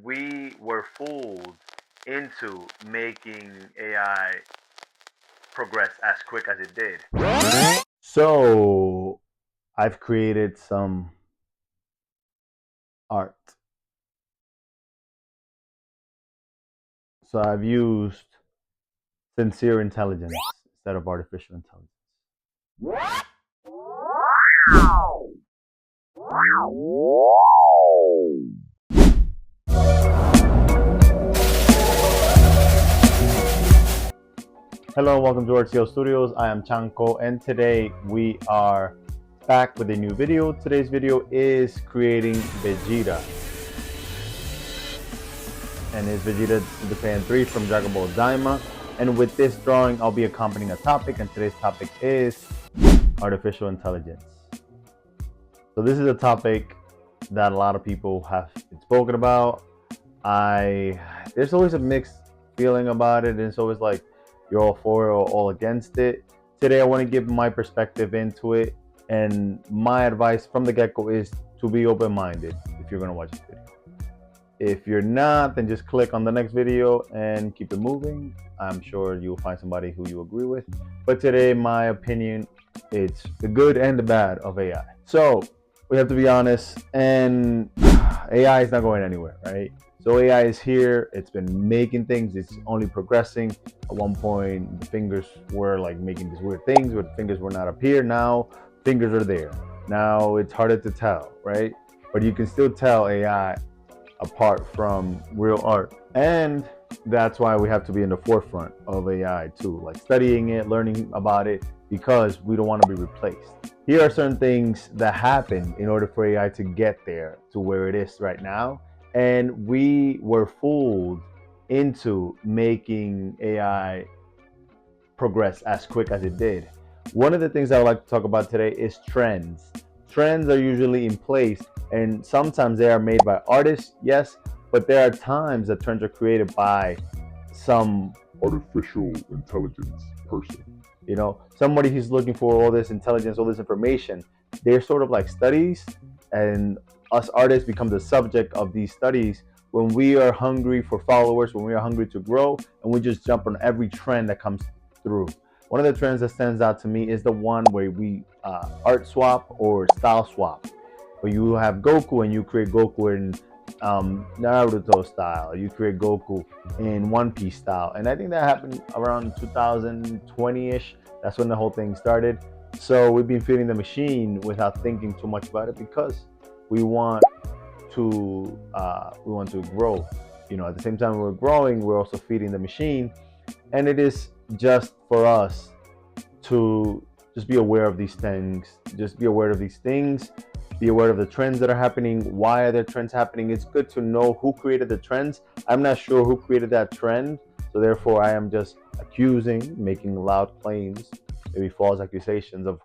we were fooled into making AI progress as quick as it did. So I've created some art. So I've used sincere intelligence instead of artificial intelligence. Hello and welcome to Artclstudios. I am Chanko and today we are back with a new video. Today's video is creating Vegeta. And it's Vegeta Ssj3 from Dragon Ball Daima. And with this drawing, I'll be accompanying a topic, and today's topic is artificial intelligence. So this is a topic that a lot of people have spoken about. There's always a mixed feeling about it, and it's always like you're all for it or all against it. Today I want to give my perspective into it, and my advice from the get-go is to be open-minded if you're going to watch this video. If you're not, then just click on the next video and keep it moving. I'm sure you'll find somebody who you agree with. But today, my opinion, it's the good and the bad of AI. So we have to be honest, and AI is not going anywhere, right? So AI is here. It's been making things. It's only progressing. At one point, the fingers were like making these weird things where the fingers were not up here. Now, fingers are there. Now it's harder to tell, right? But you can still tell AI apart from real art. And that's why we have to be in the forefront of AI too, like studying it, learning about it, because we don't want to be replaced. Here are certain things that happen in order for AI to get there to where it is right now. And we were fooled into making AI progress as quick as it did. One of the things I would like to talk about today is trends. Trends are usually in place, and sometimes they are made by artists, yes, but there are times that trends are created by some artificial intelligence person. You know, somebody who's looking for all this intelligence, all this information. They're sort of like studies, and us artists become the subject of these studies when we are hungry for followers, when we are hungry to grow, and we just jump on every trend that comes through. One of the trends that stands out to me is the one where we art swap or style swap, where you have Goku and you create Goku in Naruto style, you create Goku in One Piece style, and I think that happened around 2020-ish. That's when the whole thing started. So we've been feeding the machine without thinking too much about it because we want to grow. You know, at the same time we're growing, we're also feeding the machine, and it is just for us to just be aware of these things. Just be aware of these things. Be aware of the trends that are happening. Why are there trends happening? It's good to know who created the trends. I'm not sure who created that trend, so therefore I am just accusing, making loud claims, maybe false accusations of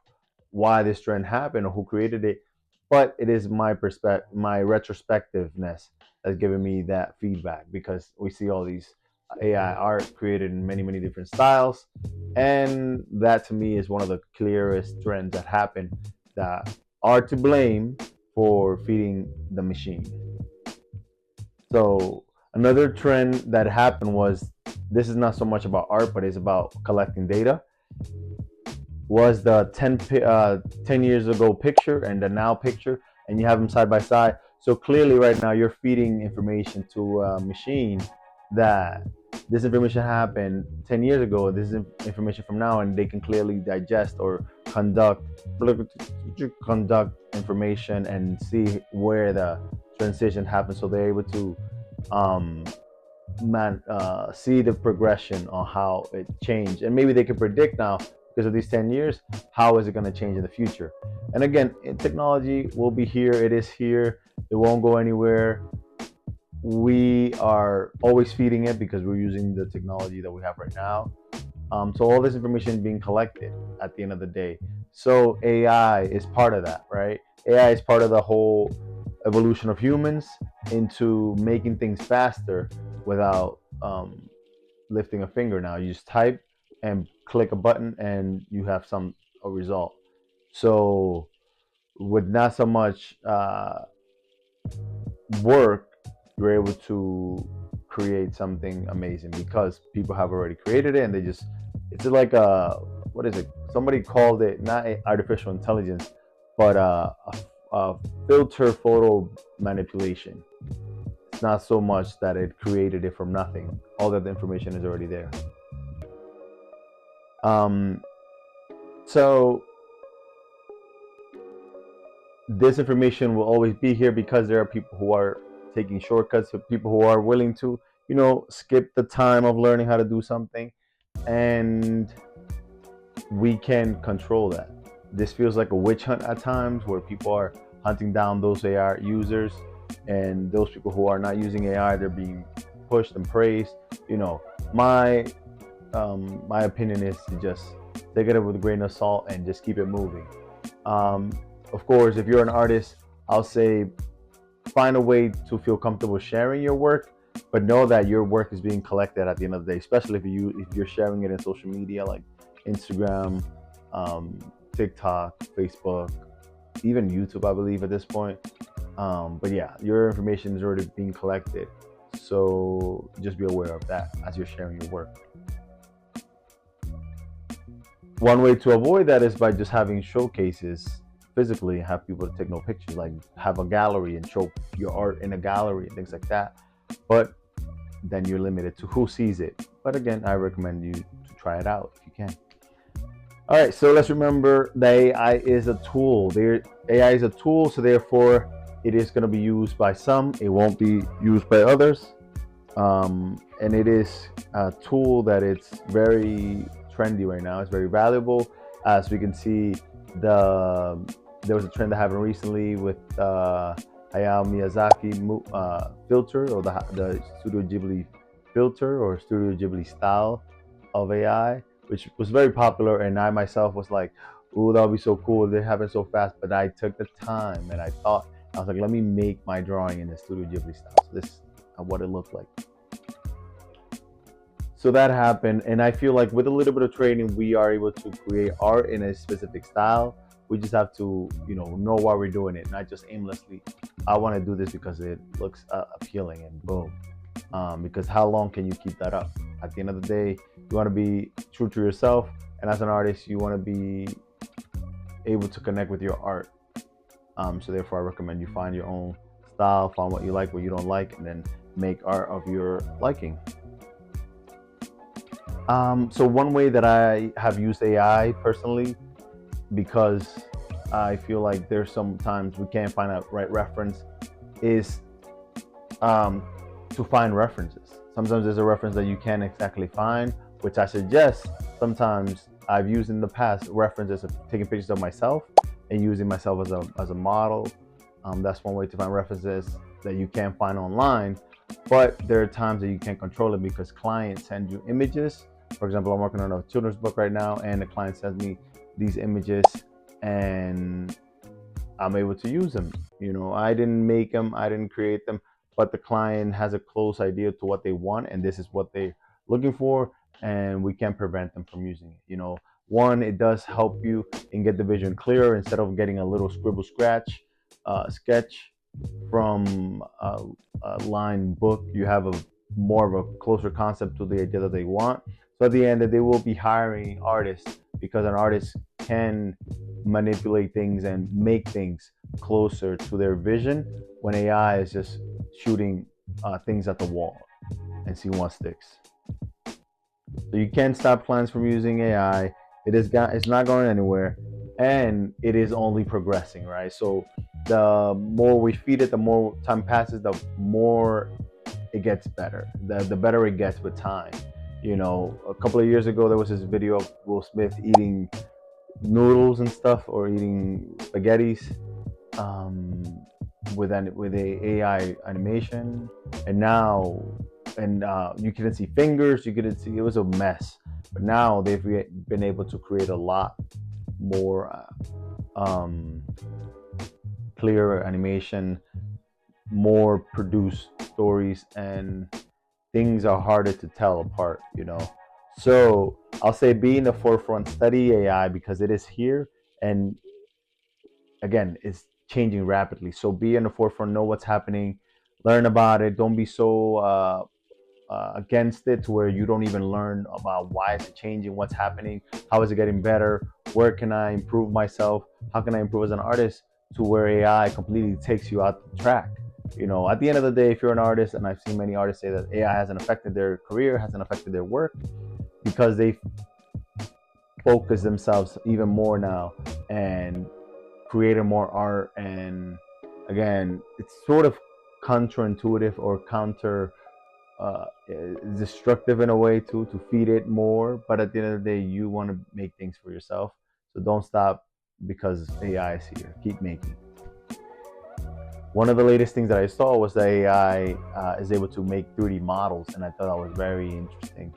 why this trend happened or who created it. But it is my perspective, my retrospectiveness that's giving me that feedback, because we see all these AI art created in many, many different styles. And that to me is one of the clearest trends that happen that are to blame for feeding the machine. So another trend that happened was, this is not so much about art, but it's about collecting data, was the 10 years ago picture and the now picture, and you have them side by side. So clearly right now you're feeding information to a machine that this information happened 10 years ago, this is information from now, and they can clearly digest or conduct information and see where the transition happens. So they're able to see the progression on how it changed, and maybe they can predict now, because of these 10 years, how is it going to change in the future. And again, technology will be here. It is here. It won't go anywhere. We are always feeding it because we're using the technology that we have right now. So all this information is being collected at the end of the day. So AI is part of that, right? AI is part of the whole evolution of humans into making things faster without lifting a finger. Now you just type and click a button and you have a result. So with not so much work, you're able to create something amazing because people have already created it and it's like what is it? Somebody called it not artificial intelligence, but a filter photo manipulation. It's not so much that it created it from nothing. All that the information is already there. So this information will always be here because there are people who are taking shortcuts, people who are willing to, skip the time of learning how to do something, and we can control that. This feels like a witch hunt at times where people are hunting down those AI users, and those people who are not using AI, they're being pushed and praised. My my opinion is to just take it with a grain of salt and just keep it moving. Of course, if you're an artist, I'll say find a way to feel comfortable sharing your work, but know that your work is being collected at the end of the day, especially if you're sharing it in social media like Instagram, TikTok, Facebook, even YouTube, I believe at this point. But yeah, your information is already being collected, so just be aware of that as you're sharing your work. One way to avoid that is by just having showcases physically, have people take no pictures, like have a gallery and show your art in a gallery and things like that. But then you're limited to who sees it. But again, I recommend you to try it out if you can. All right, so let's remember that AI is a tool. AI is a tool, so therefore it is going to be used by some. It won't be used by others. And it is a tool that it's very trendy right now. It's very valuable. As we can see, there was a trend that happened recently with Hayao Miyazaki filter, or the Studio Ghibli filter or Studio Ghibli style of AI, which was very popular. And I myself was like, "Ooh, that would be so cool! They happen so fast." But I took the time and I was like, "Let me make my drawing in the Studio Ghibli style." So this is what it looked like. So that happened, and I feel like with a little bit of training, we are able to create art in a specific style. We just have to, know why we're doing it, not just aimlessly. I want to do this because it looks appealing, and boom. Because how long can you keep that up? At the end of the day, you want to be true to yourself, and as an artist, you want to be able to connect with your art. So therefore, I recommend you find your own style, find what you like, what you don't like, and then make art of your liking. So one way that I have used AI personally, because I feel like there's sometimes we can't find a right reference, is to find references. Sometimes there's a reference that you can't exactly find, which I suggest sometimes I've used in the past references of taking pictures of myself and using myself as a model. That's one way to find references that you can't find online. But there are times that you can't control it because clients send you images. For example, I'm working on a children's book right now, and the client sends me these images, and I'm able to use them. I didn't make them, I didn't create them, but the client has a close idea to what they want, and this is what they're looking for, and we can't prevent them from using it. One, it does help you and get the vision clearer instead of getting a little scribble scratch sketch from a line book. You have a more of a closer concept to the idea that they want. So at the end, that they will be hiring artists because an artist can manipulate things and make things closer to their vision, when AI is just shooting things at the wall and see what sticks. So you can't stop clients from using AI. It's not going anywhere, and it is only progressing, right? So the more we feed it, the more time passes, the more it gets better. The better it gets with time. A couple of years ago, there was this video of Will Smith eating noodles and stuff, or eating spaghettis, with a AI animation, and now, you couldn't see fingers, you couldn't see, it was a mess. But now they've been able to create a lot more clearer animation, more produced stories, and things are harder to tell apart. So I'll say be in the forefront, study AI because it is here, and again, it's changing rapidly. So be in the forefront, know what's happening, Learn about it. Don't be so against it to where you don't even learn about why is it changing, what's happening, how is it getting better, where can I improve myself, how can I improve as an artist, to where AI completely takes you out the track. You know, at the end of the day, if you're an artist, and I've seen many artists say that AI hasn't affected their career, hasn't affected their work, because they focus themselves even more now and creating more art. And again, it's sort of counterintuitive or counter destructive in a way too, to feed it more. But at the end of the day, you want to make things for yourself, so don't stop because AI is here. Keep making. One of the latest things that I saw was that AI is able to make 3D models, and I thought that was very interesting.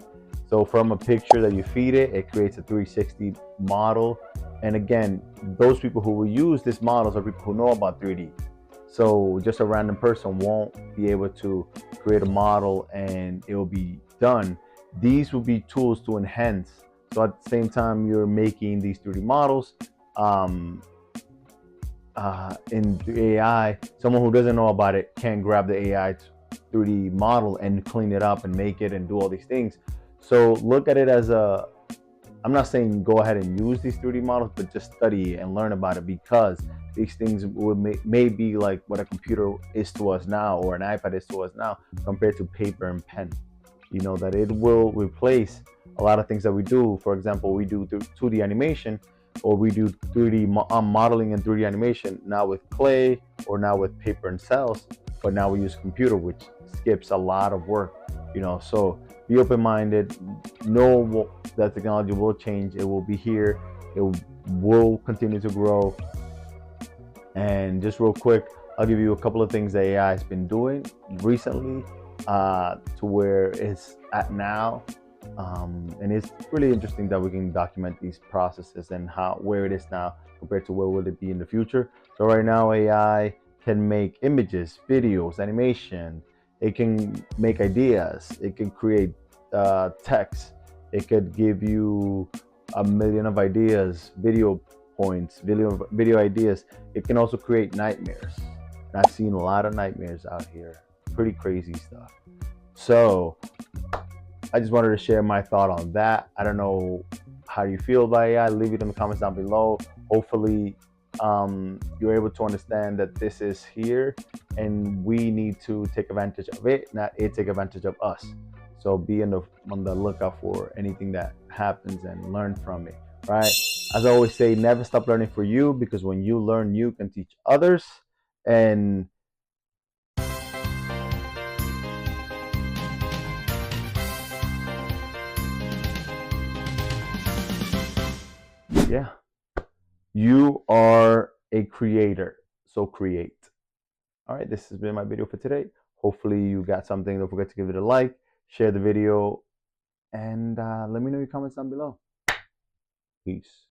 So from a picture that you feed it, it creates a 360 model. And again, those people who will use these models are people who know about 3D. So just a random person won't be able to create a model and it will be done. These will be tools to enhance. So at the same time you're making these 3D models, in AI, someone who doesn't know about it can grab the AI 3D model and clean it up and make it and do all these things. So look at it as a, I'm not saying go ahead and use these 3D models, but just study and learn about it, because these things may be like what a computer is to us now, or an iPad is to us now, compared to paper and pen. You know, that it will replace a lot of things that we do. For example, we do 2D animation, or we do 3D modeling and 3D animation now with clay, or now with paper and cells, but now we use computer, which skips a lot of work. You know, so be open-minded. Know that technology will change. It will be here. It will continue to grow. And just real quick, I'll give you a couple of things that AI has been doing recently, to where it's at now. And it's really interesting that we can document these processes and where it is now compared to where will it be in the future. So right now, AI can make images, videos, animation. It can make ideas. It can create text. It could give you a million of ideas, video points, video ideas. It can also create nightmares. And I've seen a lot of nightmares out here. Pretty crazy stuff. So I just wanted to share my thought on that. I don't know how you feel about AI. Leave it in the comments down below. Hopefully, you're able to understand that this is here and we need to take advantage of it, not it take advantage of us. So be on the lookout for anything that happens and learn from it, right? As I always say, never stop learning for you, because when you learn, you can teach others. And yeah, you are a creator, so create. All right, this has been my video for today. Hopefully you got something. Don't forget to give it a like, share the video, and let me know your comments down below. Peace.